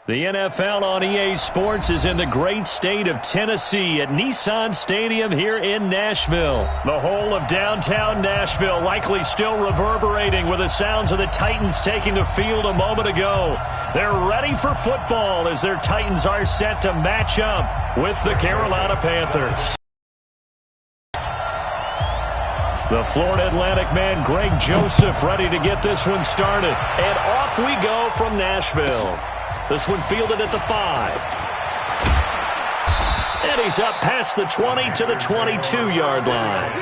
The NFL on EA Sports is in the great state of Tennessee at Nissan Stadium here in Nashville. The whole of downtown Nashville likely still reverberating with the sounds of the Titans taking the field a moment ago. They're ready for football as their Titans are set to match up with the Carolina Panthers. The Florida Atlantic man, Greg Joseph, ready to get this one started. And off we go from Nashville. This one fielded at the 5. And he's up past the 20 to the 22-yard line.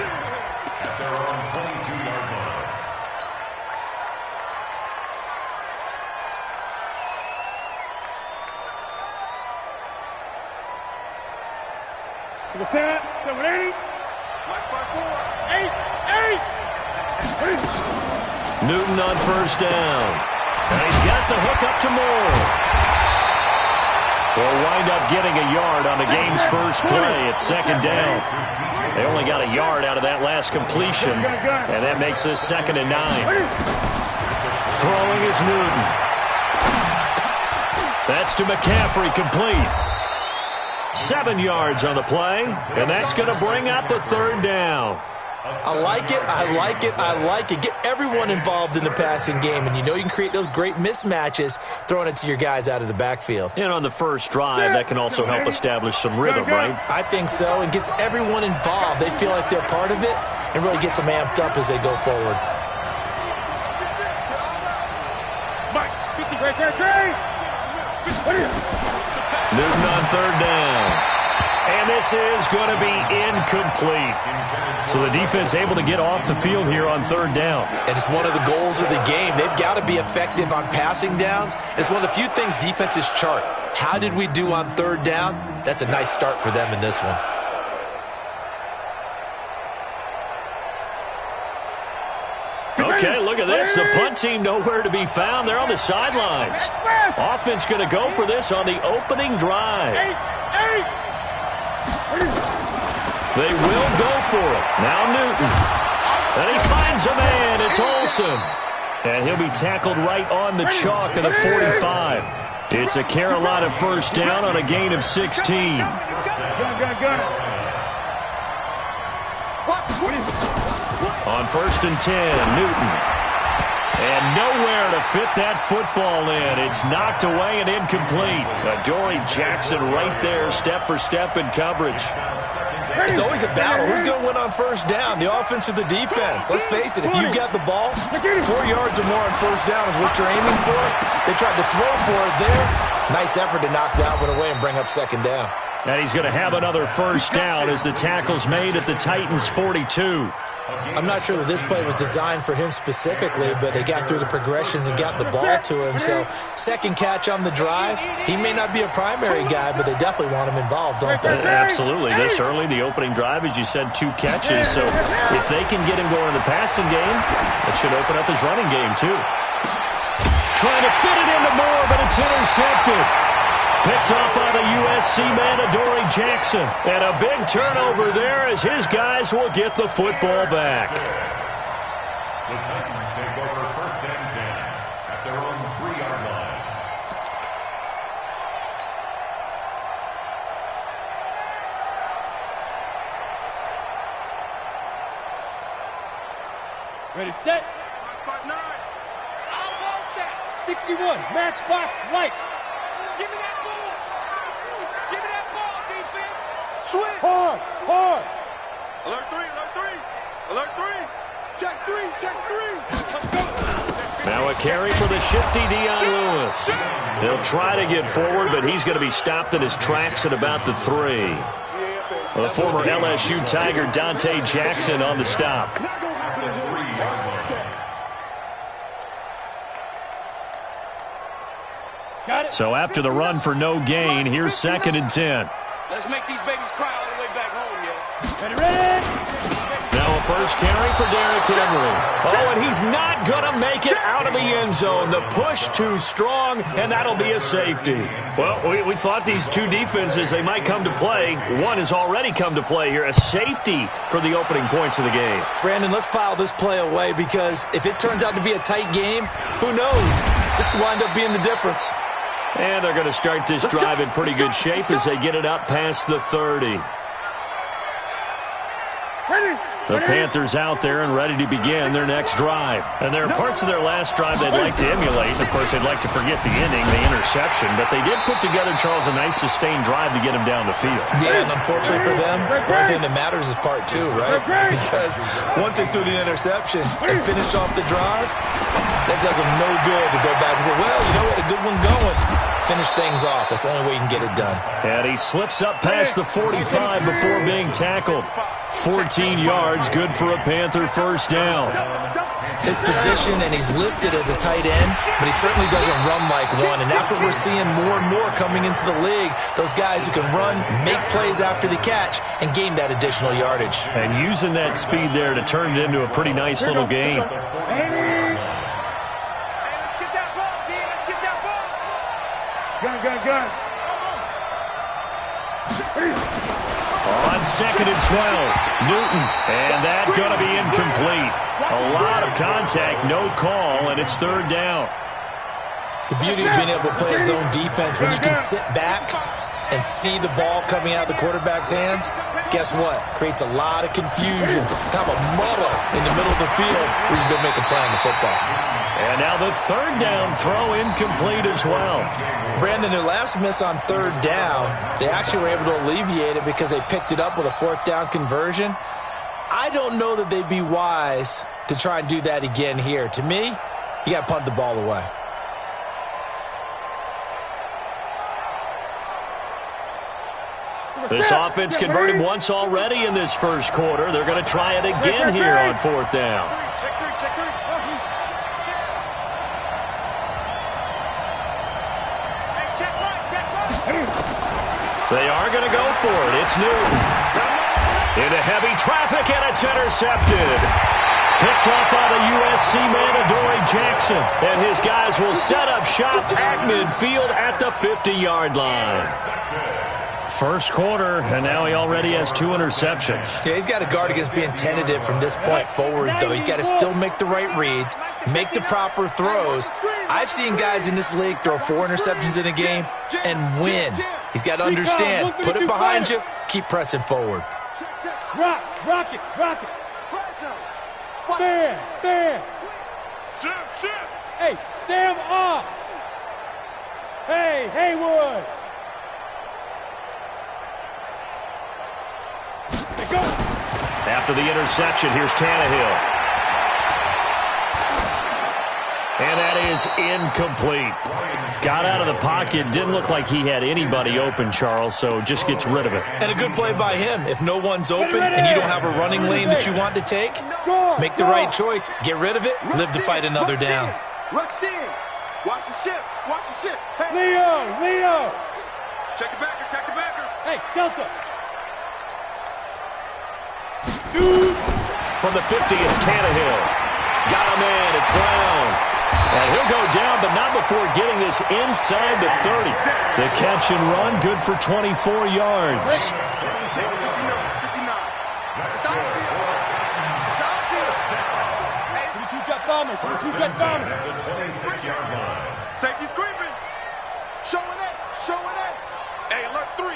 To the center, 780. Watch by 4. 8. Newton on first down. And he's got the hook up to Moore. Will wind up getting a yard on the game's first play at second down. They only got a yard out of that last completion, and that makes this 2nd and 9. Throwing is Newton. That's to McCaffrey, complete. 7 yards on the play, and that's going to bring up the 3rd down. I like it, I like it, I like it. Get everyone involved in the passing game, and you know you can create those great mismatches throwing it to your guys out of the backfield. And on the first drive, that can also help establish some rhythm, right? I think so, and gets everyone involved. They feel like they're part of it and really gets them amped up as they go forward. Newton on 3rd down. And this is going to be incomplete. So the defense able to get off the field here on 3rd down. And it's one of the goals of the game. They've got to be effective on passing downs. It's one of the few things defenses chart. How did we do on 3rd down? That's a nice start for them in this one. Okay, look at this. The punt team nowhere to be found. They're on the sidelines. Offense going to go for this on the opening drive. They will go for it. Now Newton. And he finds a man. It's Olsen. And he'll be tackled right on the chalk of the 45. It's a Carolina first down on a gain of 16. On 1st and 10, Newton. And nowhere to fit that football in. It's knocked away and incomplete. Adoree Jackson right there, step for step in coverage. It's always a battle. Who's going to win on first down, the offense or the defense? Let's face it, if you got the ball, 4 yards or more on first down is what you're aiming for. They tried to throw for it there. Nice effort to knock that one away and bring up 2nd down. And he's going to have another first down as the tackle's made at the Titans' 42. I'm not sure that this play was designed for him specifically, but they got through the progressions and got the ball to him. So, 2nd catch on the drive. He may not be a primary guy, but they definitely want him involved, don't they? Absolutely. This early, the opening drive, as you said, 2 catches. So, if they can get him going in the passing game, that should open up his running game, too. Trying to fit it into Moore, but it's intercepted. Picked up by the USC man, Adoree Jackson. And a big turnover there as his guys will get the football back. The Titans take over 1st and 10 at their own 3-yard line. Ready, set. 5-9. I want that. 61, matchbox lights. Give me that ball. Give me that ball, defense. Switch. Hard. Alert 3. Check 3. Let's go. Now a carry for the shifty Dion Lewis. He'll try to get forward, but he's going to be stopped in his tracks at about the 3. The former LSU Tiger Dante Jackson on the stop. So after the run for no gain, here's 2nd and 10. Let's make these babies cry all the way back home, yeah. Ready? Now a first carry for Derrick Henry. Oh, and he's not going to make it out of the end zone. The push too strong, and that'll be a safety. Well, we thought these 2 defenses, they might come to play. One has already come to play here. A safety for the opening points of the game. Brandon, let's file this play away because if it turns out to be a tight game, who knows? This could wind up being the difference. And they're going to start this drive in pretty good shape as they get it up past the 30. The Panthers out there and ready to begin their next drive. And there are parts of their last drive they'd like to emulate. And, of course, they'd like to forget the ending, the interception. But they did put together, Charles, a nice sustained drive to get him down the field. Yeah, and unfortunately for them, the only thing that matters is part two, right? Because once they threw the interception and finished off the drive, that does them no good to go back and say, well, you know what, a good one going. Finish things off. That's the only way you can get it done. And he slips up past the 45 before being tackled. 14 yards, good for a Panther first down. His position, and he's listed as a tight end, but he certainly doesn't run like one, and that's what we're seeing more and more coming into the league. Those guys who can run, make plays after the catch, and gain that additional yardage. And using that speed there to turn it into a pretty nice little game. Gun. On 2nd and 12, Newton, and that's going to be incomplete. A lot of contact, no call, and it's 3rd down. The beauty of being able to play a zone defense when you can sit back and see the ball coming out of the quarterback's hands, guess what? Creates a lot of confusion, kind of a muddle in the middle of the field where you go make a play on the football. And now the 3rd down throw incomplete as well. Brandon, their last miss on 3rd down, they actually were able to alleviate it because they picked it up with a 4th down conversion. I don't know that they'd be wise to try and do that again here. To me, you got to punt the ball away. This offense converted once already in this first quarter. They're going to try it again here on 4th down. They are going to go for it. It's Newton. Into heavy traffic, and it's intercepted. Picked off by the USC man, Adoree Jackson. And his guys will set up shop at midfield at the 50-yard line. First quarter, and now he already has 2 interceptions. Yeah, he's got to guard against being tentative from this point forward, though. He's got to still make the right reads, make the proper throws. I've seen guys in this league throw 4 interceptions in a game and win. He's got to understand, put it behind you, keep pressing forward. Rock it. There. Hey, Sam off. Hey, Haywood. Go. After the interception, here's Tannehill. And that is incomplete. Got out of the pocket. Didn't look like he had anybody open, Charles, so just gets rid of it. And a good play by him. If no one's open and you don't have a running lane that you want to take, make the right choice. Get rid of it. Live to fight another down. Rush in. Watch the ship. Hey. Leo. Check the backer. Hey, Delta. Shoot. From the 50, it's Tannehill. Got him in. It's Brown. And he'll go down, but not before getting this inside the 30. The catch and run, good for 24 yards. Safety's creeping. Showing it. Hey, alert 3.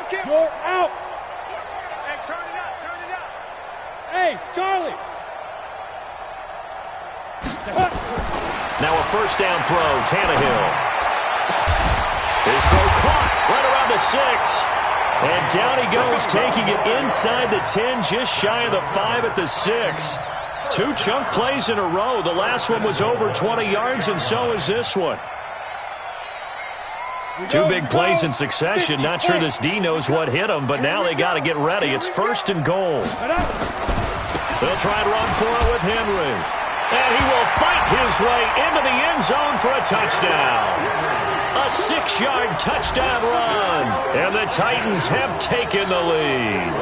Kill. You're out. Hey, turn it up. Hey, Charlie. Now a first down throw, Tannehill. His throw caught right around the 6. And down he goes, taking it inside the 10, just shy of the 5 at the 6. 2 chunk plays in a row. The last one was over 20 yards, and so is this one. 2 big plays in succession. Not sure this D knows what hit him, but now they got to get ready. It's 1st and goal. They'll try and run for it with Henry. And he will fight his way into the end zone for a touchdown. A 6-yard touchdown run. And the Titans have taken the lead.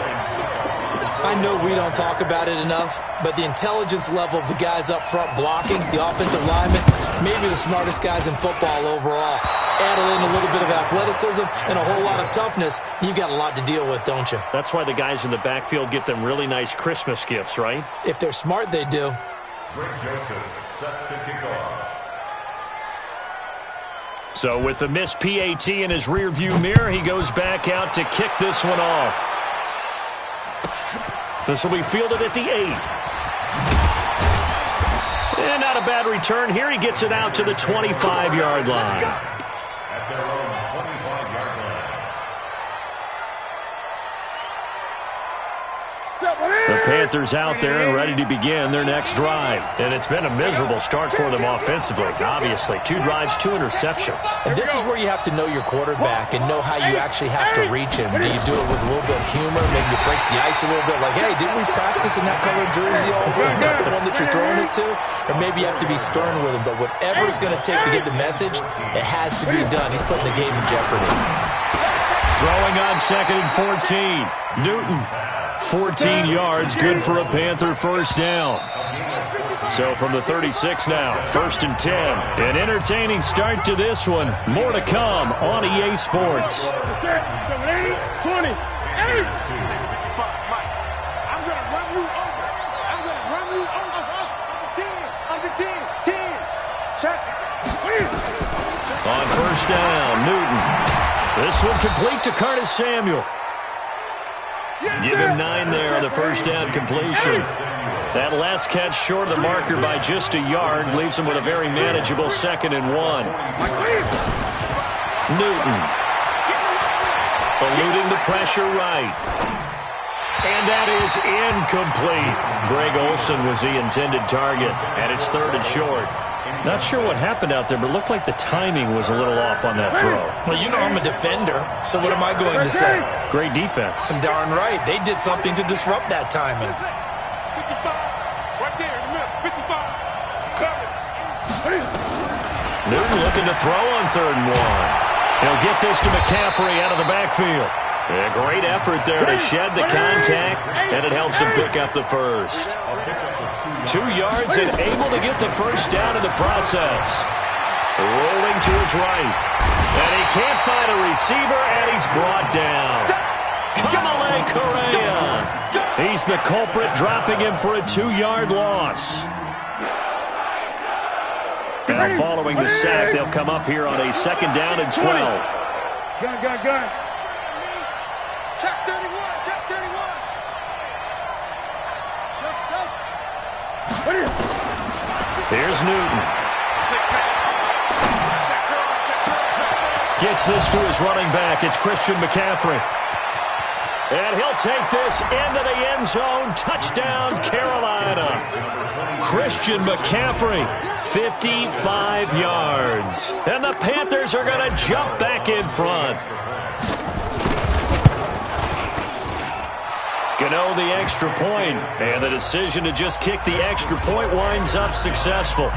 I know we don't talk about it enough, but the intelligence level of the guys up front blocking, the offensive linemen, maybe the smartest guys in football overall. Add in a little bit of athleticism and a whole lot of toughness, you've got a lot to deal with, don't you? That's why the guys in the backfield get them really nice Christmas gifts, right? If they're smart, they do. Greg Joseph set to kick off. So with the missed PAT in his rearview mirror, he goes back out to kick this one off. This will be fielded at the 8. And not a bad return here. He gets it out to the 25-yard line. At their own 25-yard line. The Panthers out there and ready to begin their next drive. And it's been a miserable start for them offensively, obviously. 2 drives, 2 interceptions. And this is where you have to know your quarterback and know how you actually have to reach him. Do you do it with a little bit of humor? Maybe you break the ice a little bit like, hey, didn't we practice in that colored jersey all week? Not the one that you're throwing it to? Or maybe you have to be stern with him. But whatever it's going to take to get the message, it has to be done. He's putting the game in jeopardy. Throwing on 2nd and 14. Newton. 14 yards, good for a Panther first down. So from the 36 now, 1st and 10. An entertaining start to this one. More to come on EA Sports. 20. I'm going to run you over. I'm going to run you over. Under 10. 10. Check. On first down, Newton. This one complete to Curtis Samuel. Give him 9 there on the first down completion. That last catch short of the marker by just a yard leaves him with a very manageable 2nd and 1. Newton. Eluding the pressure right. And that is incomplete. Greg Olsen was the intended target, and it's 3rd and short. Not sure what happened out there, but it looked like the timing was a little off on that throw. Well, you know I'm a defender, so what am I going to say? Great defense. Darn right. They did something to disrupt that timing. 55. Right there in the middle. 55. Newton looking to throw on 3rd and 1. He'll get this to McCaffrey out of the backfield. A great effort there to shed the contact, and it helps him pick up the first. 2 yards and able to get the first down in the process. Rolling to his right. And he can't find a receiver, and he's brought down. Kamale Correa. He's the culprit, dropping him for a 2-yard loss. Now following the sack, they'll come up here on a 2nd down and 12. Gun. Check 31. Check 31. Here's Newton. Gets this to his running back. It's Christian McCaffrey. And he'll take this into the end zone. Touchdown, Carolina. Christian McCaffrey, 55 yards. And the Panthers are going to jump back in front. Gano the extra point, and the decision to just kick the extra point winds up successful.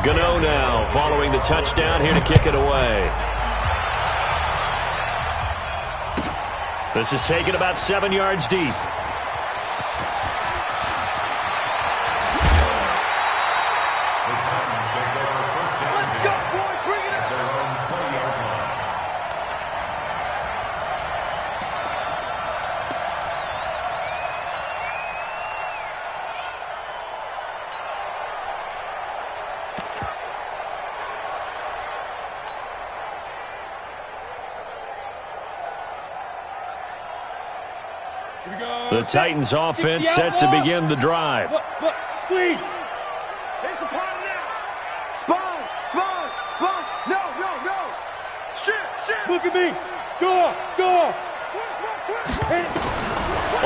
Gano now following the touchdown here to kick it away. This is taken about 7 yards deep. The Titans offense set to begin the drive. Look, squeeze. There's a part now. Sponge. No. Shit. Look at me. Go.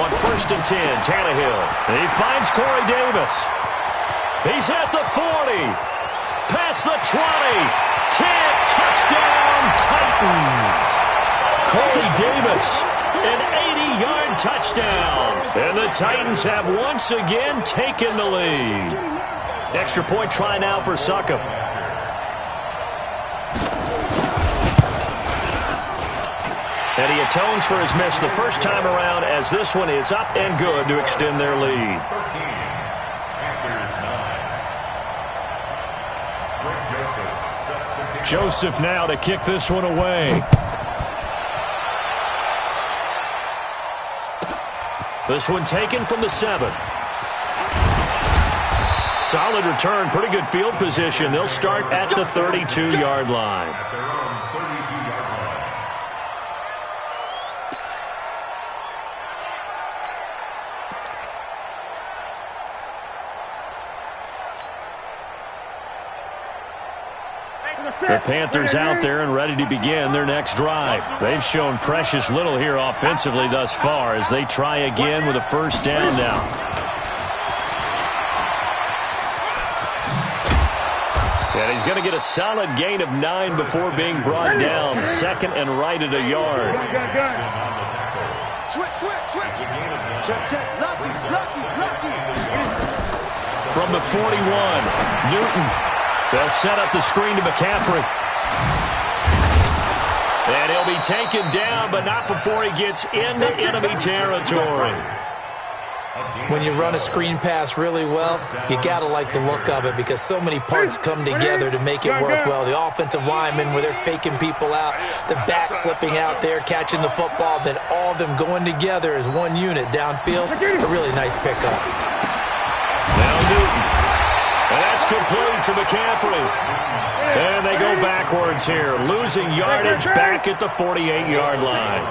On 1st and 10, Tannehill. He finds Corey Davis. He's at the 40. Past the 20. 10. Touchdown, Titans. Corey Davis. An 80-yard touchdown. And the Titans have once again taken the lead. Extra point try now for Succop. And he atones for his miss the first time around, as this one is up and good to extend their lead. Joseph now to kick this one away. This one taken from the 7. Solid return, pretty good field position. They'll start at the 32-yard line. At their own 32-yard line. The Panthers out there and ready to begin their next drive. They've shown precious little here offensively thus far as they try again with a first down now. And he's going to get a solid gain of 9 before being brought down. Second and right at a yard. From the 41, Newton. They'll set up the screen to McCaffrey. And he'll be taken down, but not before he gets into enemy territory. When you run a screen pass really well, you got to like the look of it because so many parts come together to make it work well. The offensive linemen, where they're faking people out, the back slipping out there, catching the football, then all of them going together as one unit downfield. A really nice pickup. Now Newton. And that's complete to McCaffrey. And they go backwards here, losing yardage back at the 48-yard line.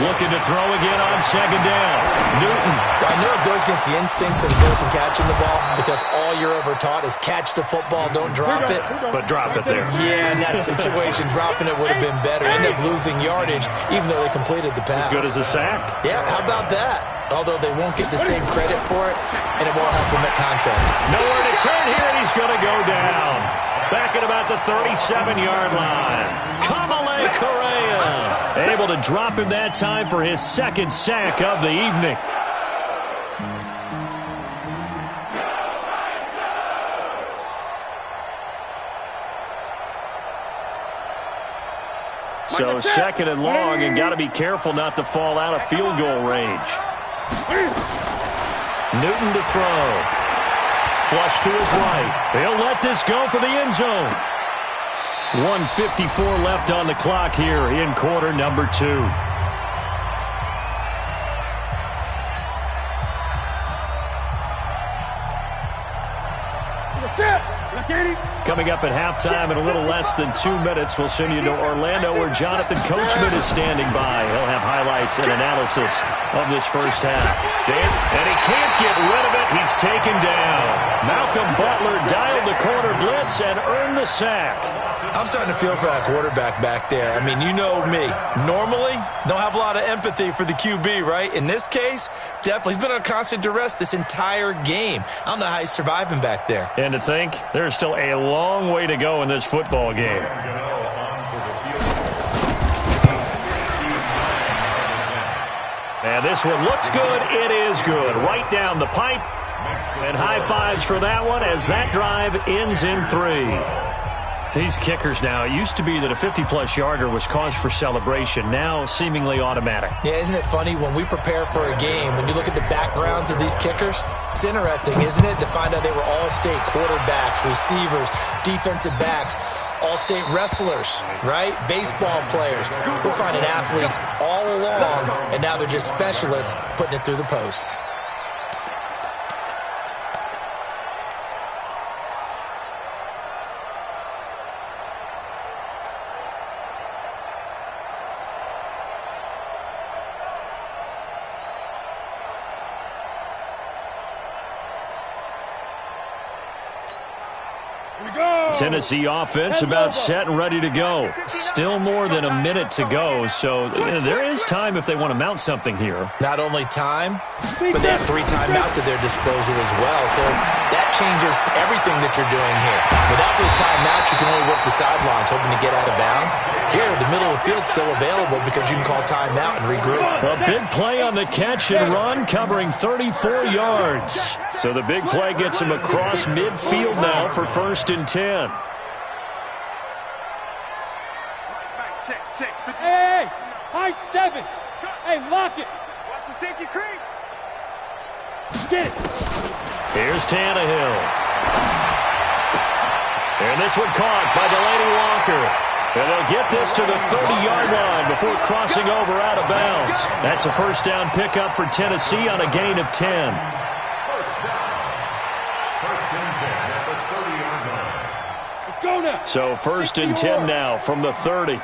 Looking to throw again on second down. Newton. Well, I know it goes against the instincts of the person catching the ball because all you're ever taught is catch the football, don't drop it. But drop it there. Yeah, in that situation, dropping it would have been better. End up losing yardage even though they completed the pass. As good as a sack. Yeah, how about that? Although they won't get the same credit for it, and it won't help him at contract. Nowhere to turn here, and he's going to go down. Back at about the 37-yard line. Kamale Correa able to drop him that time for his second sack of the evening. So second and long, and got to be careful not to fall out of field goal range. Newton to throw. Flush to his right. He'll let this go for the end zone. 1:54 left on the clock here in quarter number 2. Coming up at halftime in a little less than 2 minutes, we'll send you to Orlando where Jonathan Coachman is standing by. He'll have highlights and analysis of this first half. And he can't get rid of it. He's taken down. Malcolm Butler dialed the corner blitz and earned the sack. I'm starting to feel for that quarterback back there. I mean, you know me. Normally, don't have a lot of empathy for the QB, right? In this case, definitely. He's been under constant duress this entire game. I don't know how he's surviving back there. And to think, there's still a long way to go in this football game. And this one looks good. It is good. Right down the pipe. And high fives for that one as that drive ends in 3. These kickers now, it used to be that a 50-plus yarder was cause for celebration. Now, seemingly automatic. Yeah, isn't it funny? When we prepare for a game, when you look at the backgrounds of these kickers, it's interesting, isn't it, to find out they were all-state quarterbacks, receivers, defensive backs, all-state wrestlers, right? Baseball players. We're finding athletes all along, and now they're just specialists putting it through the posts. Tennessee offense about set and ready to go. Still more than a minute to go, so there is time if they want to mount something here. Not only time, but they have 3 timeouts at their disposal as well, so that changes everything that you're doing here. Without those timeouts, you can only work the sidelines, hoping to get out of bounds. Here, the middle of the field's still available because you can call timeout and regroup. A big play on the catch and run, covering 34 yards. So the big play gets him across midfield now for 1st and 10. Hey, high 7. Hey, lock it. Watch the safety creep. Get it. Here's Tannehill. And this one caught by Delaney Walker. And they'll get this to the 30-yard line before crossing over out of bounds. That's a first down pickup for Tennessee on a gain of 10. So 1st and 10 now from the 30.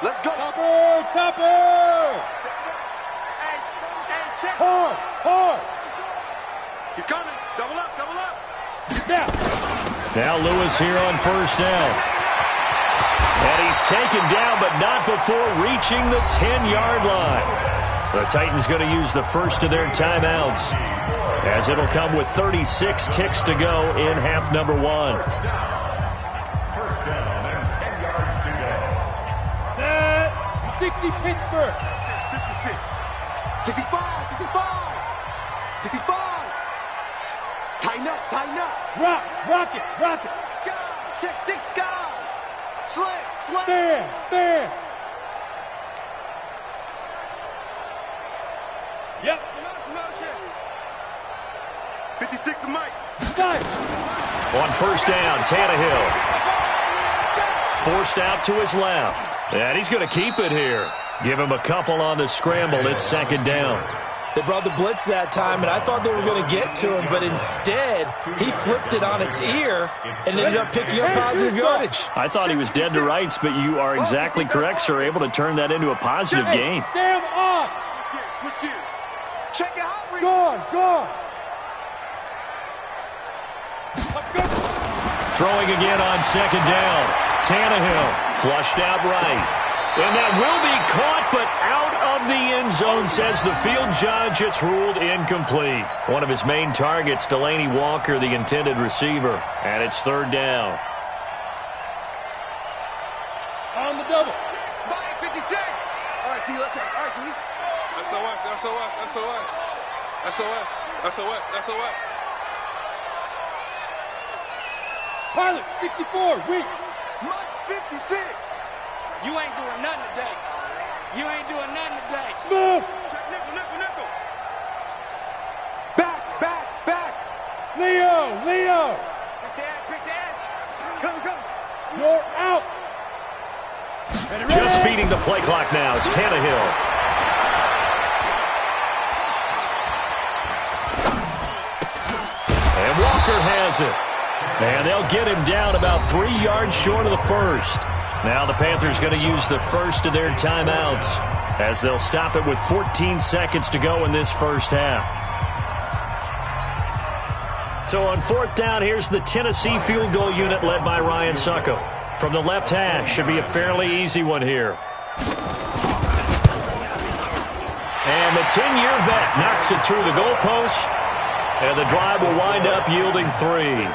Let's go. Topper, Topper. Hard, hard. He's coming. Double up, double up. Now Lewis here on 1st down. And he's taken down, but not before reaching the 10-yard line. The Titans going to use the first of their timeouts, as it'll come with 36 ticks to go in half number 1. 1st down and 10 yards to go. Set. 60 Pittsburgh. 56. 65. 65. 65. Tighten up, tighten up. Rock it, rock it. Go. Check 6 guys. Slam, slam. Stand. Yep. Motion. 56 to Mike. Nice. On 1st down, Tannehill. Forced out to his left. And he's going to keep it here. Give him a couple on the scramble. It's 2nd down. They brought the blitz that time, and I thought they were going to get to him, but instead, he flipped it on its ear and ended up picking up positive yardage. I thought he was dead to rights, but you are exactly correct, sir. Able to turn that into a positive gain. Sam off. Switch gears. Check it out. Gone. Throwing again on 2nd down. Tannehill flushed out right. And that will be caught, but out of the end zone, says the field judge. It's ruled incomplete. One of his main targets, Delaney Walker, the intended receiver. And it's 3rd down. On the double. Spike 56. All right, T, let's go. All right, T. SOS. Pilot 64, weak. Mutz 56. You ain't doing nothing today. Smooth. Check nickel. Back. Leo. Quick edge. Come. You're out. Just beating the play clock now. It's Tannehill. And Walker has it. And they'll get him down about 3 yards short of the first. Now the Panthers going to use the first of their timeouts, as they'll stop it with 14 seconds to go in this first half. So on 4th down, here's the Tennessee field goal unit led by Ryan Succo. From the left hash, should be a fairly easy one here. And the 10-year vet knocks it through the goalpost, and the drive will wind up yielding 3.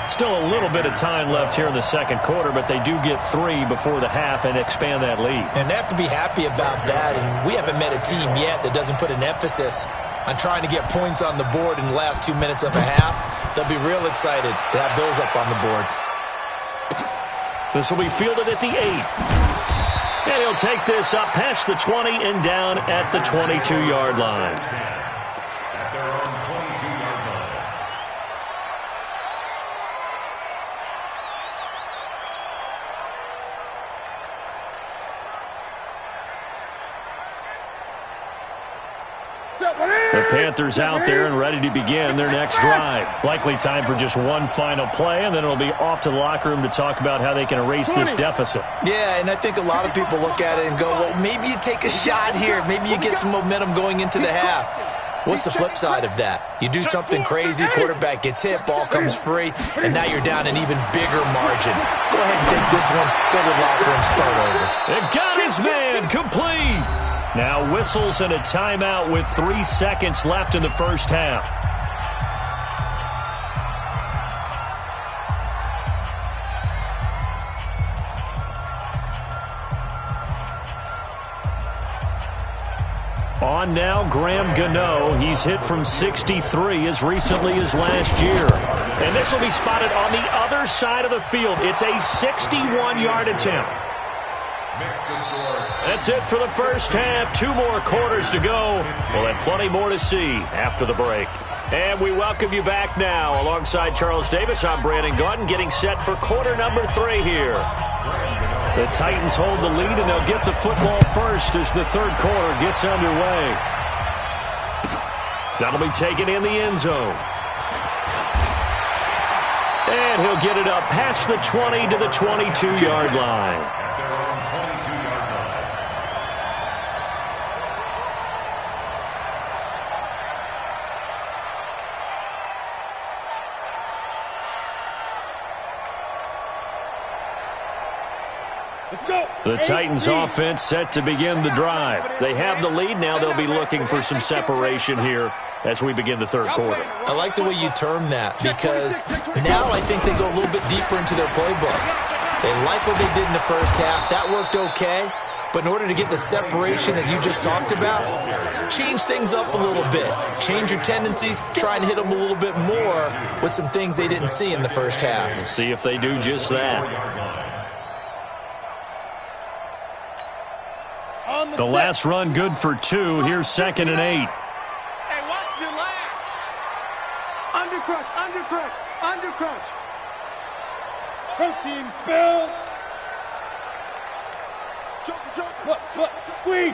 Still a little bit of time left here in the 2nd quarter, but they do get 3 before the half and expand that lead. And they have to be happy about that, and we haven't met a team yet that doesn't put an emphasis on trying to get points on the board in the last 2 minutes of a half. They'll be real excited to have those up on the board. This will be fielded at the 8. And he'll take this up past the 20 and down at the 22-yard line. At their own 22-yard line. The Panthers out there and ready to begin their next drive. Likely time for just one final play, and then it'll be off to the locker room to talk about how they can erase this deficit. Yeah, and I think a lot of people look at it and go, well, maybe you take a shot here. Maybe you get some momentum going into the half. What's the flip side of that? You do something crazy, quarterback gets hit, ball comes free, and now you're down an even bigger margin. Go ahead and take this one, go to the locker room, start over. It got his man, complete. Now whistles and a timeout with 3 seconds left in the first half. On now, Graham Gano. He's hit from 63 as recently as last year. And this will be spotted on the other side of the field. It's a 61-yard attempt. That's it for the first half. 2 more quarters to go. We'll have plenty more to see after the break. And we welcome you back now. Alongside Charles Davis, I'm Brandon Gaudin, getting set for quarter number 3 here. The Titans hold the lead, and they'll get the football first as the third quarter gets underway. That'll be taken in the end zone. And he'll get it up past the 20 to the 22-yard line. At their own 22-yard line. Let's go. The Titans offense set to begin the drive. They have the lead now. They'll be looking for some separation here as we begin the third quarter. I like the way you term that because now I think they go a little bit deeper into their playbook. They like what they did in the first half. That worked okay. But in order to get the separation that you just talked about, change things up a little bit. Change your tendencies. Try and hit them a little bit more with some things they didn't see in the first half. We'll see if they do just that. The last run good for 2. Here's 2nd and 8. Hey, watch your last. Undercrunch, undercrunch, undercrunch. Protein spill. Jump, look, squeeze.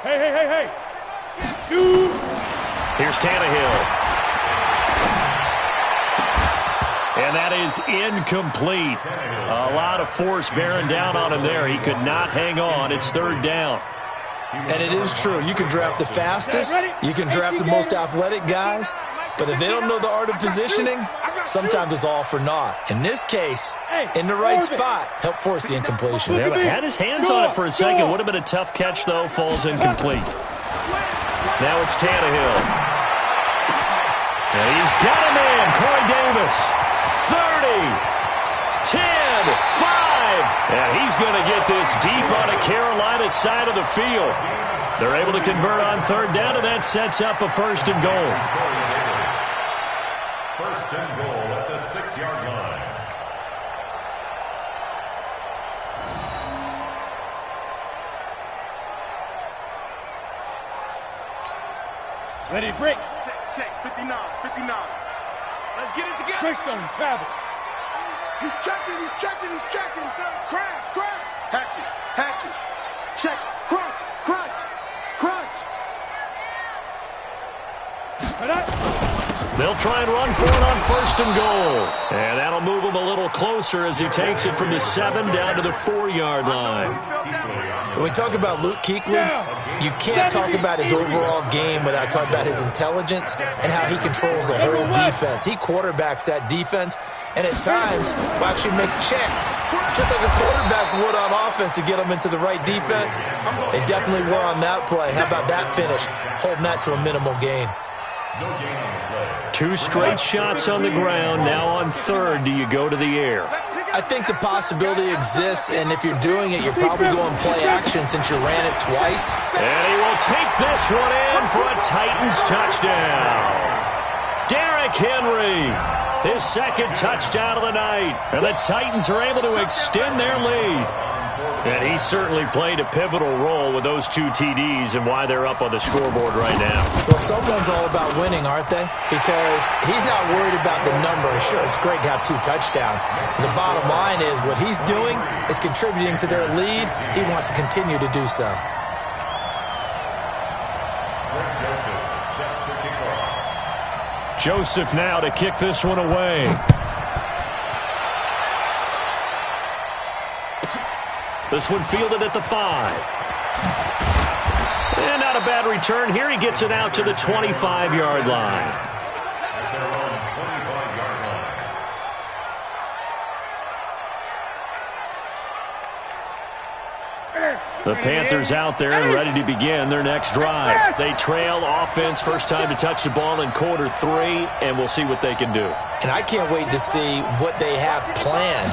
Hey, hey, hey, hey. Shoot. Here's Tannehill. And that is incomplete. A lot of force bearing down on him there. He could not hang on. It's 3rd down. And it is true. You can draft the fastest. You can draft the most athletic guys. But if they don't know the art of positioning, sometimes it's all for naught. In this case, in the right spot, help force the incompletion. Yeah, but had his hands on it for a second. Would have been a tough catch, though. Falls incomplete. Now it's Tannehill. And he's got a man, Corey Davis. 30, 10, 5. And he's going to get this deep on a Carolina side of the field. They're able to convert on 3rd down, and that sets up a 1st and goal. 1st and goal at the 6-yard line. Ready, break. Check, 59, 59. Let's get it together. Greystone travel. He's checking. Crash. Hatchet. Check. Crunch. They'll try and run for it on 1st and goal. And that'll move him a little closer as he takes it from the 7 down to the 4-yard line. When we talk about Luke Kuechly, you can't talk about his overall game without talking about his intelligence and how he controls the whole defense. He quarterbacks that defense, and at times will actually make checks, just like a quarterback would on offense to get them into the right defense. They definitely were on that play. How about that finish, holding that to a minimal gain? No gain on the play. 2 straight shots on the ground. Now on 3rd, do you go to the air? I think the possibility exists, and if you're doing it, you're probably going play action since you ran it twice. And he will take this one in for a Titans touchdown. Derrick Henry, his 2nd touchdown of the night. And the Titans are able to extend their lead. And he certainly played a pivotal role with those 2 TDs and why they're up on the scoreboard right now. Well, someone's all about winning, aren't they? Because he's not worried about the number. Sure, it's great to have 2 touchdowns. The bottom line is what he's doing is contributing to their lead. He wants to continue to do so. Joseph now to kick this one away. This one fielded at the 5. And not a bad return here. He gets it out to the 25-yard line. The Panthers out there and ready to begin their next drive. They trail offense, first time to touch the ball in quarter 3, and we'll see what they can do. And I can't wait to see what they have planned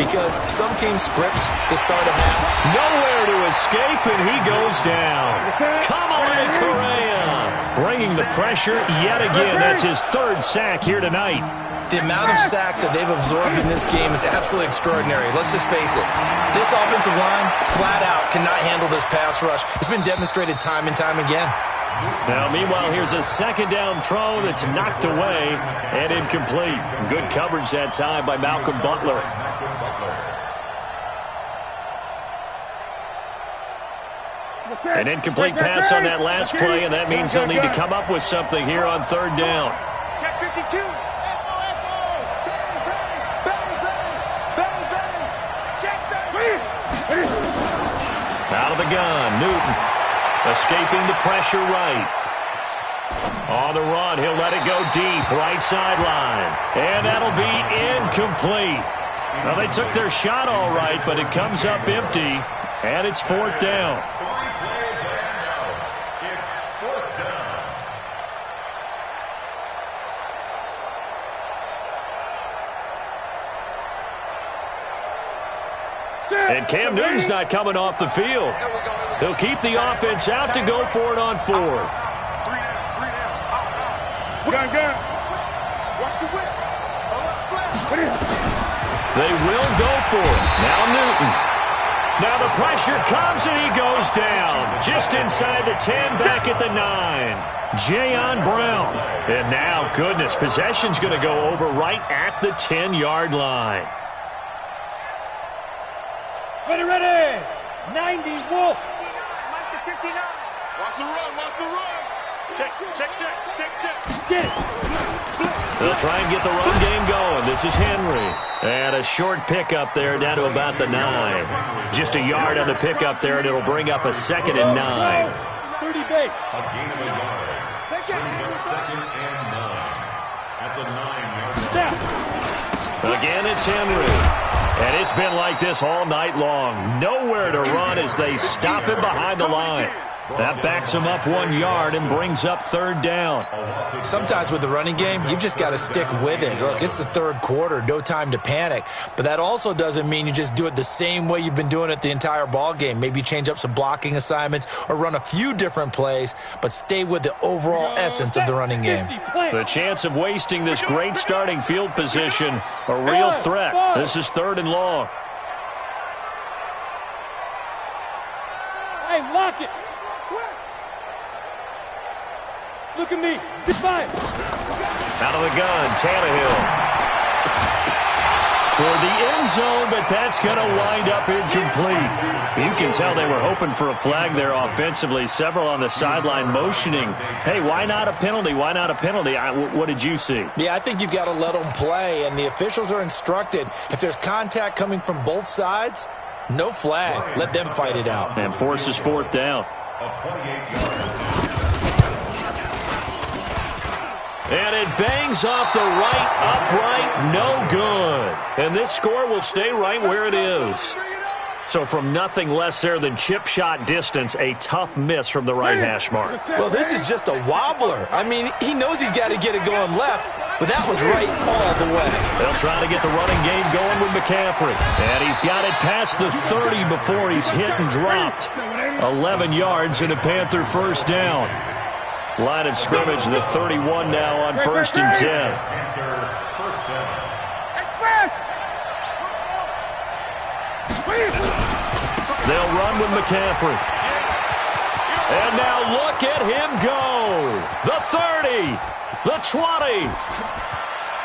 because some teams script to start a half. Nowhere to escape, and he goes down. Kamale Correa bringing the pressure yet again. That's his 3rd sack here tonight. The amount of sacks that they've absorbed in this game is absolutely extraordinary. Let's just face it. This offensive line, flat out, cannot handle this pass rush. It's been demonstrated time and time again. Now, meanwhile, here's a 2nd down throw that's knocked away and incomplete. Good coverage that time by Malcolm Butler. An incomplete pass on that last play, and that means they'll need to come up with something here on 3rd down. Check 52. Echo, echo. Bang, bang, bang, bang, bang, bang. Check that. Out of the gun, Newton escaping the pressure right. On the run, he'll let it go deep, right sideline. And that'll be incomplete. Well, they took their shot all right, but it comes up empty, and it's 4th down. It's 4th down. And Cam Newton's not coming off the field. He'll keep the offense out to go for it on 4th. Gun. Watch the whip. They will go for it. Now Newton. Now the pressure comes and he goes down. Just inside the 10, back at the 9. Jayon Brown. And now, goodness, possession's going to go over right at the 10-yard line. Ready. 90, Wolf. Mike's at 59. Watch the run. Check. Get it. They'll try and get the run game going. This is Henry. And a short pickup there down to about the 9. Just a yard on the pickup there, and it'll bring up a 2nd and 9. 30 base. A gain of a yard. Brings up 2nd and 9 at the 9-yard line. Again, it's Henry. And it's been like this all night long. Nowhere to run as they stop him behind the line. That backs him up 1 yard and brings up 3rd down. Sometimes with the running game, you've just got to stick with it. Look, it's the 3rd quarter, no time to panic. But that also doesn't mean you just do it the same way you've been doing it the entire ball game. Maybe change up some blocking assignments or run a few different plays, but stay with the overall essence of the running game. The chance of wasting this great starting field position, a real threat. This is 3rd and long. Hey, lock it. Look at me. Zip by. Out of the gun, Tannehill. Toward the end zone, but that's going to wind up incomplete. You can tell they were hoping for a flag there offensively. Several on the sideline motioning. Hey, why not a penalty? Why not a penalty? What did you see? Yeah, I think you've got to let them play, and the officials are instructed. If there's contact coming from both sides, no flag. Let them fight it out. And forces 4th down. A 28-yard. And it bangs off the right upright, no good. And this score will stay right where it is. So from nothing less there than chip shot distance, a tough miss from the right hash mark. Well, this is just a wobbler. I mean, he knows he's got to get it going left, but that was right all the way. They'll try to get the running game going with McCaffrey. And he's got it past the 30 before he's hit and dropped. 11 yards and a Panther 1st down. Line of scrimmage, the 31 now on 1st and 10. They'll run with McCaffrey. And now look at him go. The 30, the 20.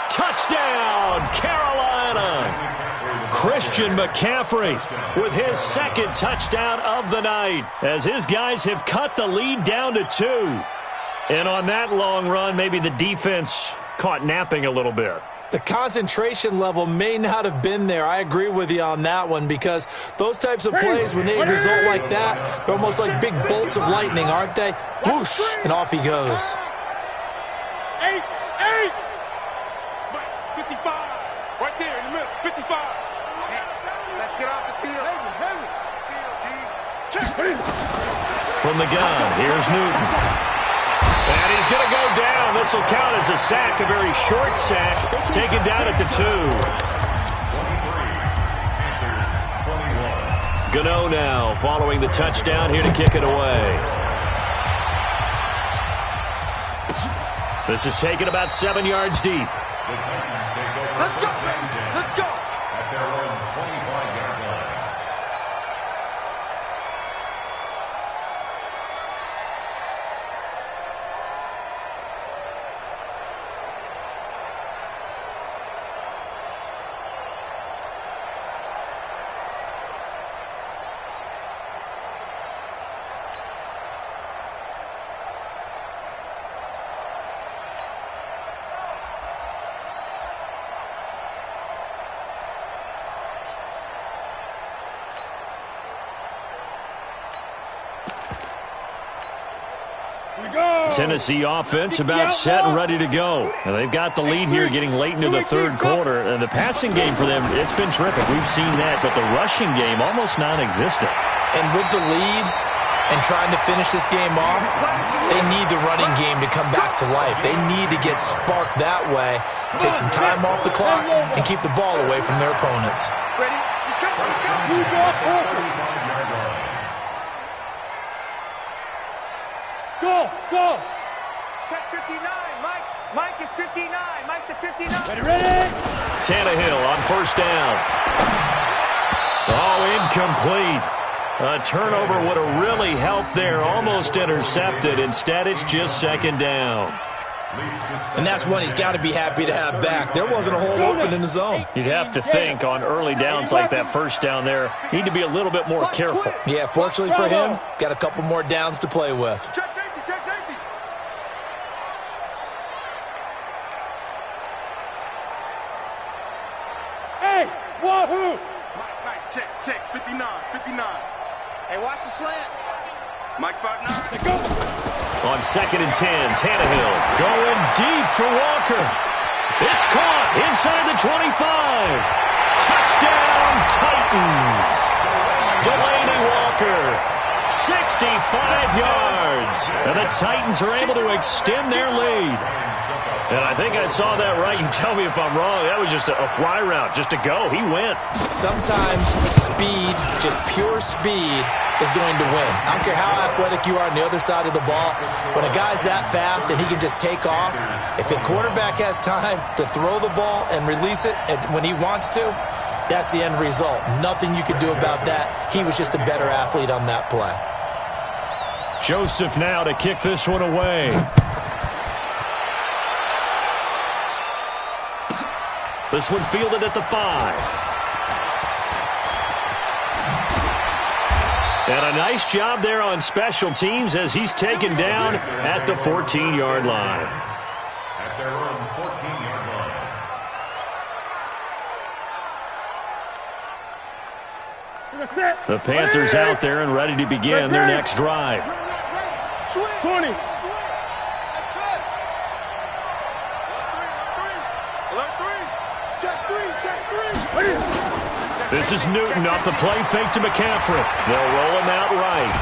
Touchdown, Carolina. Christian McCaffrey with his 2nd touchdown of the night as his guys have cut the lead down to 2. And on that long run, maybe the defense caught napping a little bit. The concentration level may not have been there. I agree with you on that one because those types of plays, when they result like that, they're almost like big bolts of lightning, aren't they? Whoosh, and off he goes. 8. 55. Right there in the middle. 55. Let's get off the field. From the gun, here's Newton. And he's going to go down. This will count as a sack, a very short sack, taken down at the 2. Gano now following the touchdown here to kick it away. This is taken about 7 yards deep. Let's go. Let's go. At their own 25-yard line. Tennessee offense about set and ready to go. And they've got the lead here getting late into the third quarter. And the passing game for them, it's been terrific. We've seen that, but the rushing game almost non-existent. And with the lead and trying to finish this game off, they need the running game to come back to life. They need to get sparked that way, take some time off the clock, and keep the ball away from their opponents. Ready? Let's go. Go. Check 59. Mike is 59. Mike to 59. Ready? Tannehill on first down. Oh, incomplete. A turnover would have really helped there. Almost intercepted. Instead, it's just second down. And that's one he's got to be happy to have back. There wasn't a hole open in the zone. You'd have to think on early downs like that first down there, need to be a little bit more careful. Yeah, fortunately for him, got a couple more downs to play with. Check safety. Check safety. Hey, wahoo! Mike, check. 59. Hey, watch the slant. Mike's 5'9". Go. On 2nd and 10, Tannehill going deep for Walker. It's caught inside the 25. Touchdown, Titans. Delaney Walker, 65 yards. And the Titans are able to extend their lead. And I think I saw that right. You tell me if I'm wrong. That was just a fly route, just to go. He went. Sometimes speed, just pure speed, is going to win. I don't care how athletic you are on the other side of the ball. When a guy's that fast and he can just take off, if a quarterback has time to throw the ball and release it when he wants to, that's the end result. Nothing you could do about that. He was just a better athlete on that play. Joseph now to kick this one away. This one fielded at the 5. And a nice job there on special teams as he's taken down at the 14-yard line. At their own 14-yard line. The Panthers out there and ready to begin their next drive. 20. This is Newton off the play fake to McCaffrey. They'll roll him out right.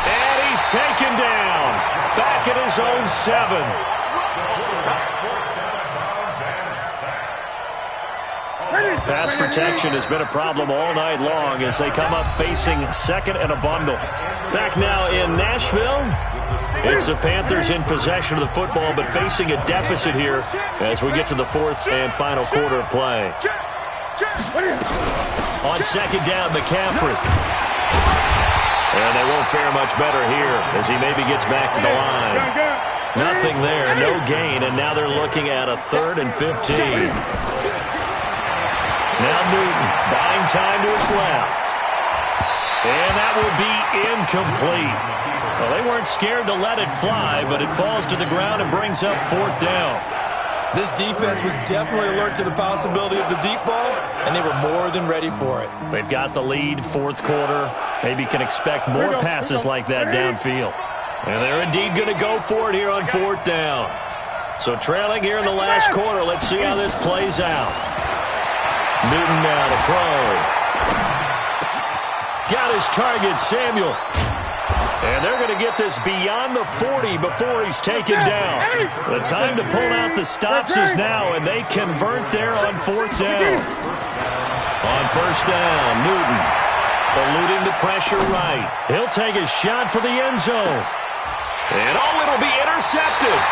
And he's taken down. Back at his own 7. Pass protection has been a problem all night long as they come up facing 2nd and a bundle. Back now in Nashville. It's the Panthers in possession of the football, but facing a deficit here as we get to the 4th and final quarter of play. On 2nd down, McCaffrey. And they won't fare much better here as he maybe gets back to the line. Nothing there, no gain, and now they're looking at a 3rd and 15. Now Newton buying time to his left. And that will be incomplete. Well, they weren't scared to let it fly, but it falls to the ground and brings up 4th down. This defense was definitely alert to the possibility of the deep ball, and they were more than ready for it. They've got the lead, 4th quarter. Maybe can expect more passes like that downfield. And they're indeed going to go for it here on 4th down. So trailing here in the last quarter, let's see how this plays out. Newton now to throw. Got his target, Samuel. And they're going to get this beyond the 40 before he's taken down. The time to pull out the stops is now, and they convert there on 4th down. On 1st down, Newton eluding the pressure right. He'll take a shot for the end zone. And it'll be intercepted.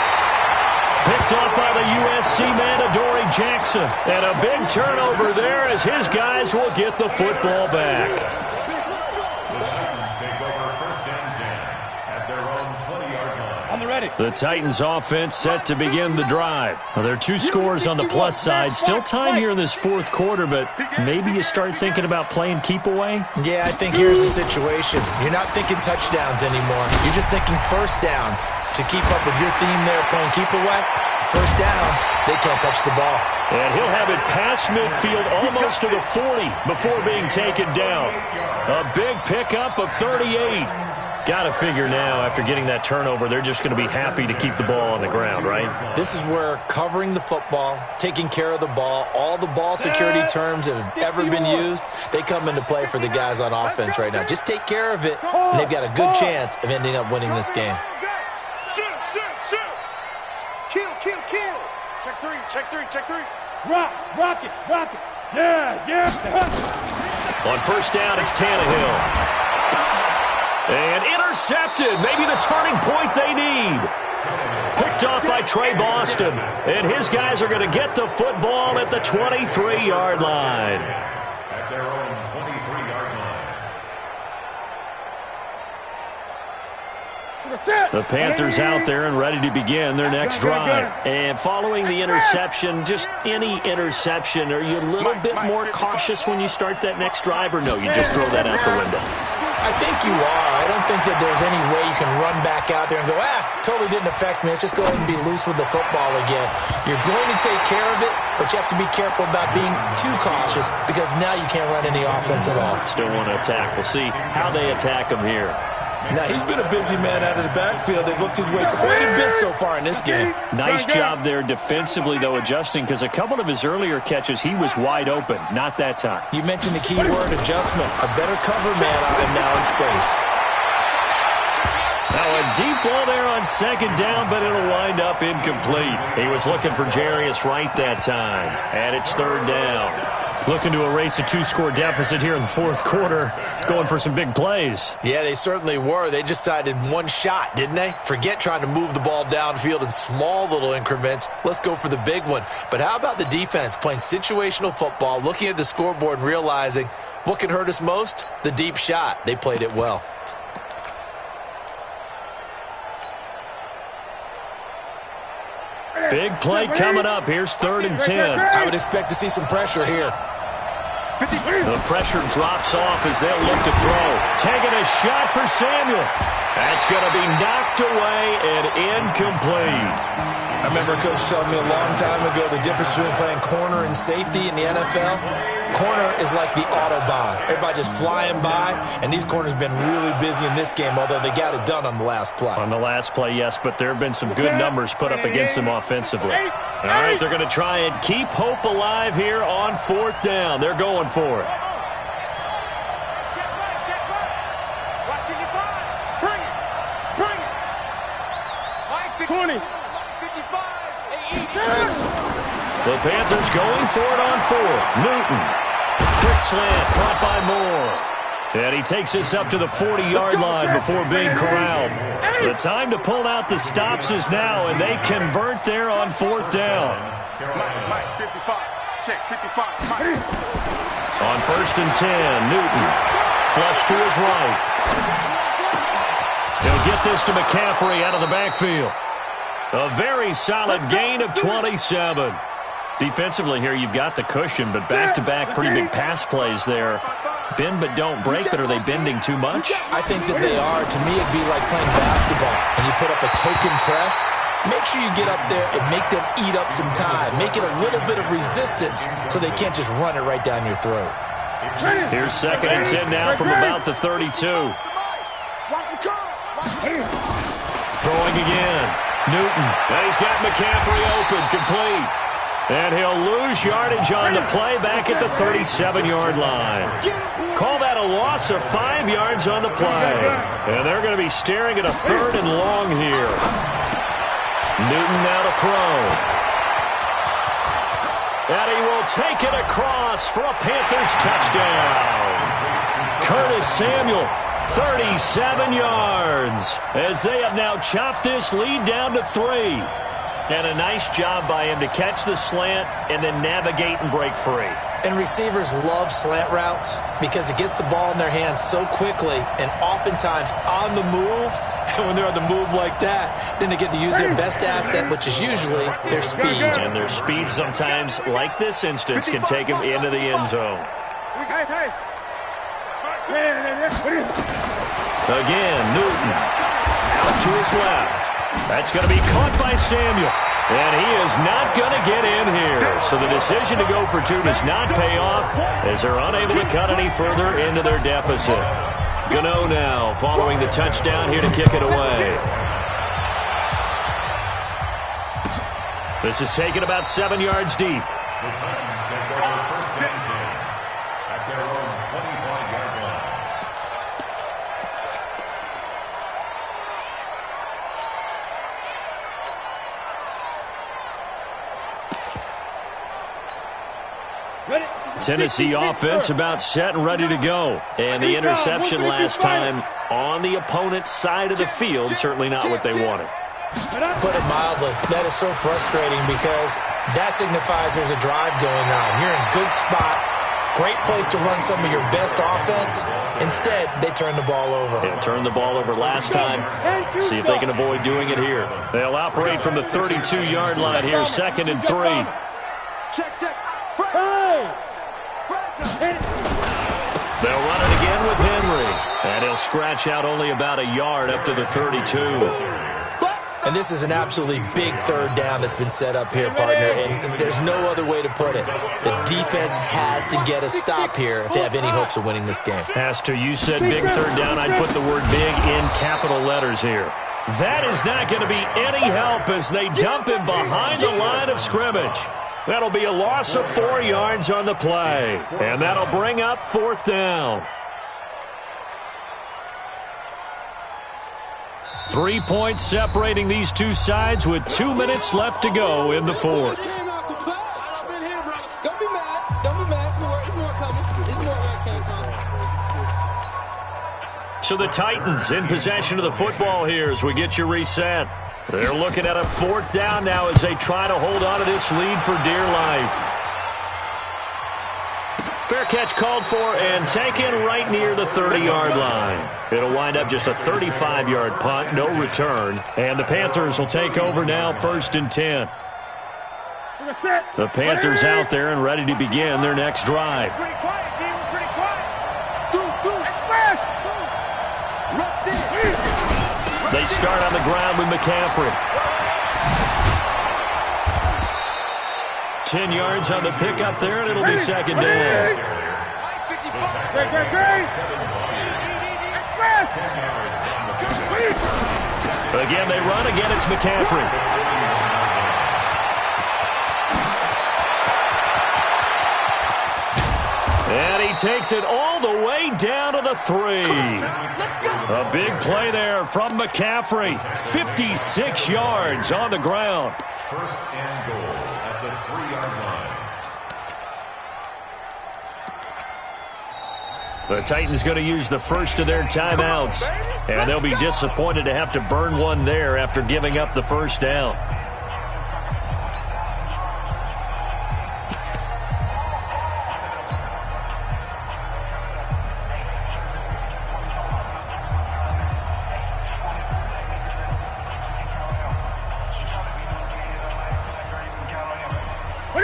Picked off by the USC man, Adoree Jackson. And a big turnover there as his guys will get the football back. The Titans offense set to begin the drive. Well, there are 2 scores on the plus side. Still time here in this 4th quarter, but maybe you start thinking about playing keep away? Yeah, I think here's the situation. You're not thinking touchdowns anymore. You're just thinking first downs. To keep up with your theme there, playing keep away, first downs, they can't touch the ball. And he'll have it past midfield almost to the 40 before being taken down. A big pickup of 38. Got to figure now, after getting that turnover, they're just going to be happy to keep the ball on the ground, right? This is where covering the football, taking care of the ball, all the ball security terms that have ever been used, they come into play for the guys on offense right now. Just take care of it, and they've got a good chance of ending up winning this game. Shoot, shoot, shoot. Kill, kill, kill. Check three, check three, check three. Rock it. Yeah. On first down, it's Tannehill. And intercepted. Maybe the turning point they need. Picked off by Trey Boston. And his guys are going to get the football at the 23-yard line. At their own 23-yard line. The Panthers out there and ready to begin their next drive. And following the interception, just any interception, are you a little bit more cautious when you start that next drive, or no, you just throw that out the window? I think you are. I don't think that there's any way you can run back out there and go, totally didn't affect me. Let's just go ahead and be loose with the football again. You're going to take care of it, but you have to be careful about being too cautious because now you can't run any offense at all. Still want to attack. We'll see how they attack him here. Now, he's been a busy man out of the backfield. They've looked his way quite a bit so far in this game. Nice job there defensively, though, adjusting, because a couple of his earlier catches, he was wide open. Not that time. You mentioned the key word, adjustment. A better cover man on him now in space. Now a deep ball there on second down, but it'll wind up incomplete. He was looking for Jarius Wright that time, and it's third down. Looking to erase a two-score deficit here in the fourth quarter. Going for some big plays. Yeah, they certainly were. They just decided one shot, didn't they? Forget trying to move the ball downfield in small little increments. Let's go for the big one. But how about the defense playing situational football, looking at the scoreboard and realizing what can hurt us most? The deep shot. They played it well. Big play coming up. Here's 3rd and 10. I would expect to see some pressure here. The pressure drops off as they'll look to throw. Taking a shot for Samuel. That's going to be knocked away and incomplete. I remember a coach telling me a long time ago the difference between playing corner and safety in the NFL. Corner is like the Autobahn. Everybody just flying by, and these corners have been really busy in this game, although they got it done on the last play. On the last play, yes, but there have been some good numbers put up against them offensively. All right, they're going to try and keep hope alive here on 4th down. They're going for it. 20. The Panthers going for it on 4th. Newton. Quick slant caught by Moore. And he takes this up to the 40-yard line before being corralled. The time to pull out the stops is now, and they convert there on 4th down. Mike, 55. Check, 55. Mike. On 1st and 10, Newton. Flush to his right. He'll get this to McCaffrey out of the backfield. A very solid gain of 27. Defensively here, you've got the cushion, but back-to-back pretty big pass plays there. Bend but don't break, but are they bending too much? I think that they are. To me, it'd be like playing basketball, and you put up a token press. Make sure you get up there and make them eat up some time. Make it a little bit of resistance so they can't just run it right down your throat. Here's 2nd and 10 now from about the 32. Throwing again. Newton. And he's got McCaffrey open, complete. And he'll lose yardage on the play back at the 37-yard line. Call that a loss of 5 yards on the play. And they're going to be staring at a 3rd and long here. Newton now to throw. And he will take it across for a Panthers touchdown. Curtis Samuel, 37 yards, as they have now chopped this lead down to 3. And a nice job by him to catch the slant and then navigate and break free. And receivers love slant routes because it gets the ball in their hands so quickly and oftentimes on the move. And when they're on the move like that, then they get to use their best asset, which is usually their speed. And their speed sometimes, like this instance, can take them into the end zone. Again, Newton out to his left. That's going to be caught by Samuel. And he is not going to get in here. So the decision to go for 2 does not pay off as they're unable to cut any further into their deficit. Gano now following the touchdown here to kick it away. This is taken about 7 yards deep. The Titans take over first and 10 at their own 25-yard line. Tennessee offense about set and ready to go. And the interception last time on the opponent's side of the field, certainly not what they wanted. Put it mildly, that is so frustrating because that signifies there's a drive going on. You're in a good spot, great place to run some of your best offense. Instead, they turn the ball over. Yeah, turned the ball over last time. See if they can avoid doing it here. They'll operate from the 32-yard line here, 2nd and 3. Check. They'll run it again with Henry. And he'll scratch out only about a yard up to the 32. And this is an absolutely big third down that's been set up here, partner, and there's no other way to put it. The defense has to get a stop here if they have any hopes of winning this game. Pastor, you said big third down. I'd put the word big in capital letters here. That is not going to be any help as they dump him behind the line of scrimmage. That'll be a loss of 4 yards on the play, and that'll bring up 4th down. 3 points separating these two sides with 2 minutes left to go in the 4th. Don't be mad. Don't be mad. There's more coming. There's more where it came from. So the Titans in possession of the football here as we get you reset. They're looking at a 4th down now as they try to hold on to this lead for dear life. Fair catch called for and taken right near the 30-yard line. It'll wind up just a 35-yard punt, no return. And the Panthers will take over now, 1st and 10. The Panthers out there and ready to begin their next drive. Pretty quiet, D. We're pretty quiet. They start on the ground with McCaffrey. 10 yards on the pickup there, and it'll be 2nd down. Again, they run. Again, it's McCaffrey. And he takes it all the way down to the 3. A big play there from McCaffrey. 56 yards on the ground. 1st and goal at the 3-yard line. The Titans going to use the first of their timeouts. And they'll be disappointed to have to burn one there after giving up the 1st down.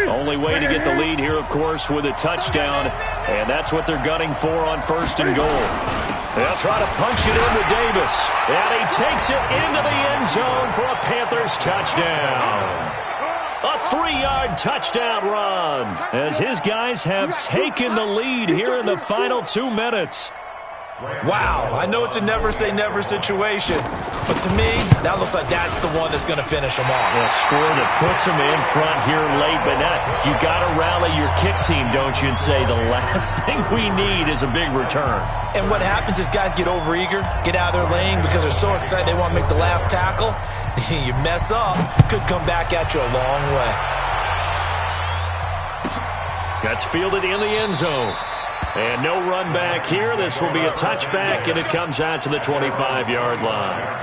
Only way to get the lead here, of course, with a touchdown. And that's what they're gunning for on 1st and goal. They'll try to punch it in with Davis. And he takes it into the end zone for a Panthers touchdown. A 3-yard touchdown run as his guys have taken the lead here in the final 2 minutes. Wow, I know it's a never-say-never situation, but to me, that looks like that's the one that's going to finish them off. A score that puts them in front here late, but not. You got to rally your kick team, don't you, and say the last thing we need is a big return. And what happens is guys get overeager, get out of their lane because they're so excited they want to make the last tackle. You mess up, could come back at you a long way. That's fielded in the end zone. And no run back here. This will be a touchback, and it comes out to the 25-yard line.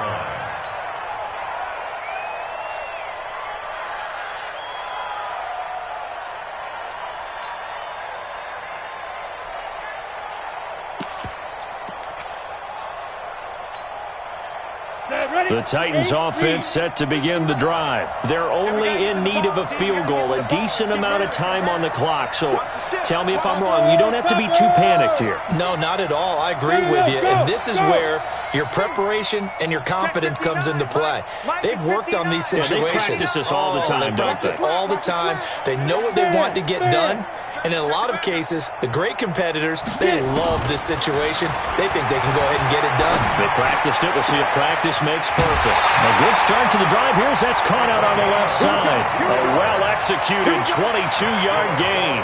The Titans offense set to begin the drive. They're only in need of a field goal, a decent amount of time on the clock. So tell me if I'm wrong. You don't have to be too panicked here. No, not at all. I agree with you. And this is where your preparation and your confidence comes into play. They've worked on these situations. They practice this all the time, they practice all the time. They know what they want to get done. And in a lot of cases, the great competitors, they love this situation. They think they can go ahead and get it done. They practiced it. We'll see if practice makes perfect. A good start to the drive. Here's that's caught out on the left side. A well-executed 22-yard gain.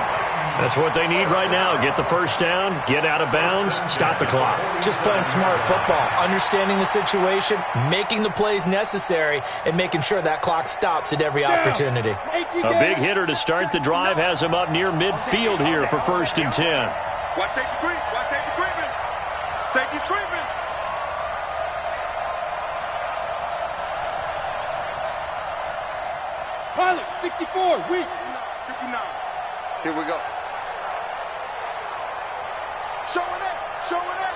That's what they need right now. Get the first down, get out of bounds, stop the clock. Just playing smart football, understanding the situation, making the plays necessary, and making sure that clock stops at every opportunity. A big hitter to start the drive has him up near midfield here for 1st and 10. Watch safety creep. Watch safety creeping. Safety's creeping. Pilot, 64, weak. 59. Here we go. Showing it. Showing it.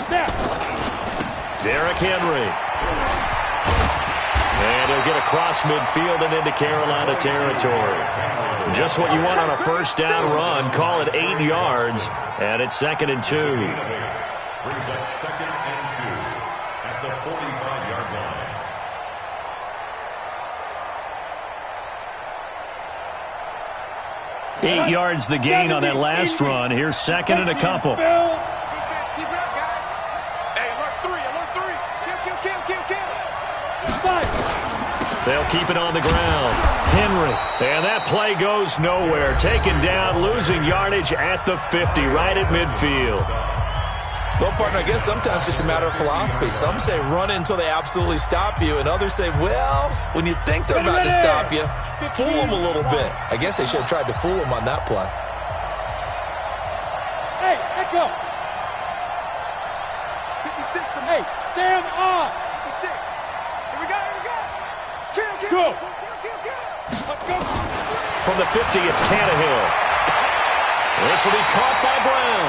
Snap. Derrick Henry. And he'll get across midfield and into Carolina territory. Just what you want on a first down run. Call it 8 yards. And it's 2nd and 2. Brings up 2nd and 2 at the 45-yard line. 8 yards the gain on that last run. Here's 2nd and a couple. Defense, keep it up, guys. Hey, alert 3, alert 3. Kill. They'll keep it on the ground. Henry. And that play goes nowhere. Taken down, losing yardage at the 50, right at midfield. Well, partner, I guess sometimes it's just a matter of philosophy. Some say run until they absolutely stop you, and others say, well, when you think they're about to stop you, fool them a little bit. I guess they should have tried to fool them on that play. Hey, echo. 56 from Hey, Sam on. 56. Here we go, here we go. Kill. Go. Kill. Let's go. From the 50, it's Tannehill. This will be caught by Brown.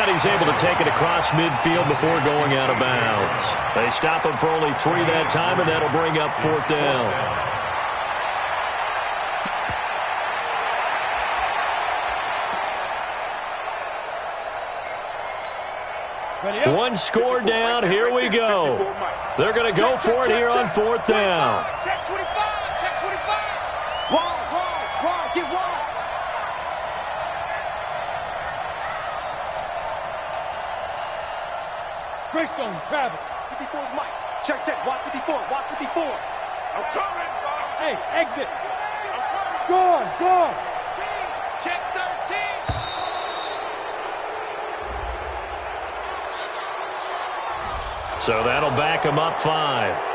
And he's able to take it across midfield before going out of bounds. They stop him for only 3 that time, and that'll bring up 4th down. Ready up. 1 score down. Here we go. They're going to go for it here on 4th down. Check 25. Check 25. Wide. Get wide. Greystone, Travis. 54 is Mike. Check. Watch 54. Watch 54. I'm coming. Hey, exit. Gone. Check 13. So that'll back him up 5.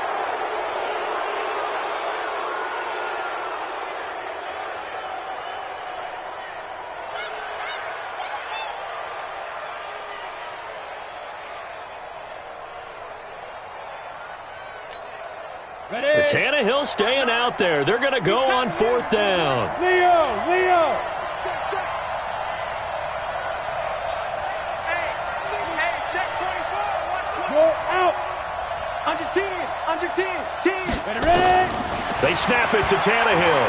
Ready. Tannehill staying out there. They're going to go on 4th down. Leo. Check. Hey, check 24. Watch 24. Go out. Under 10. 10. Ready. They snap it to Tannehill.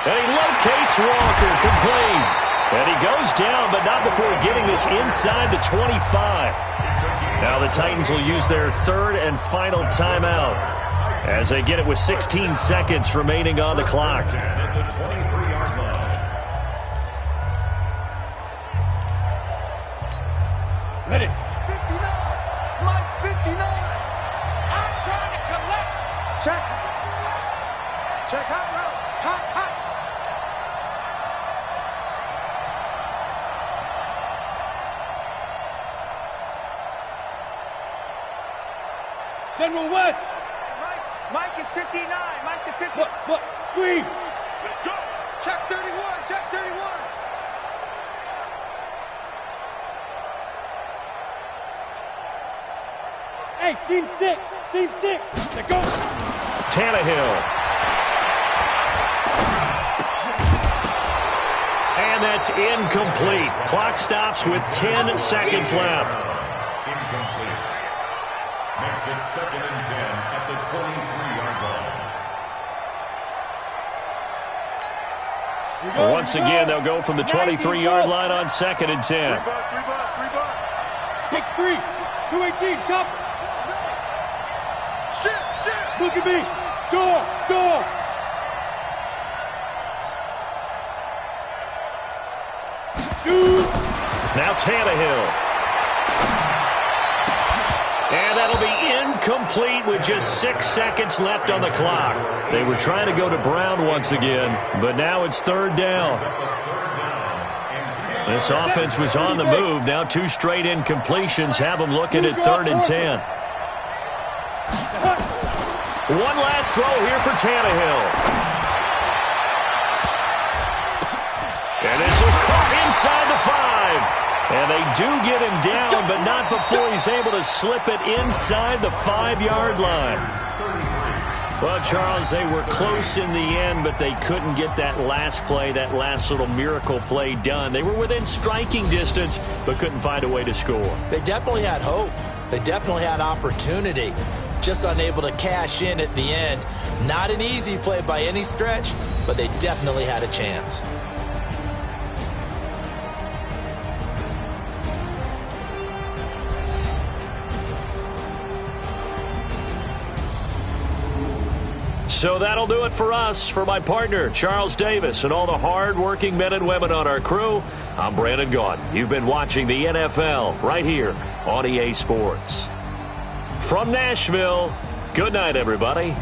And he locates Walker, complete. And he goes down, but not before getting this inside the 25. Now the Titans will use their 3rd and final timeout as they get it with 16 seconds remaining on the clock. Ready. 59. Mike's 59. I'm trying to collect. Check hot route. Hot. General West. Mike is 59. Mike the 50. Look. Squeeze. Let's go. Check 31. Check 31. Hey, seam 6. Let's go. Tannehill. And that's incomplete. Clock stops with 10 seconds left. Incomplete. Makes it 2nd and 10 at the 23-yard line. Once again, they'll go from the 23-yard line on 2nd and 10. 3 bucks. Stick 3. 218. Chop. Shit. Look at me. Door. Now Tannehill. And that'll be incomplete with just 6 seconds left on the clock. They were trying to go to Brown once again, but now it's third down. This offense was on the move. Now 2 straight incompletions have them looking at 3rd and 10. One last throw here for Tannehill. And this is caught inside the 5. And they do get him down, but not before he's able to slip it inside the 5-yard line. Well, Charles, they were close in the end, but they couldn't get that last play, that last little miracle play done. They were within striking distance, but couldn't find a way to score. They definitely had hope. They definitely had opportunity. Just unable to cash in at the end. Not an easy play by any stretch, but they definitely had a chance. So that'll do it for us. For my partner, Charles Davis, and all the hard-working men and women on our crew, I'm Brandon Gaudin. You've been watching the NFL right here on EA Sports. From Nashville, good night, everybody.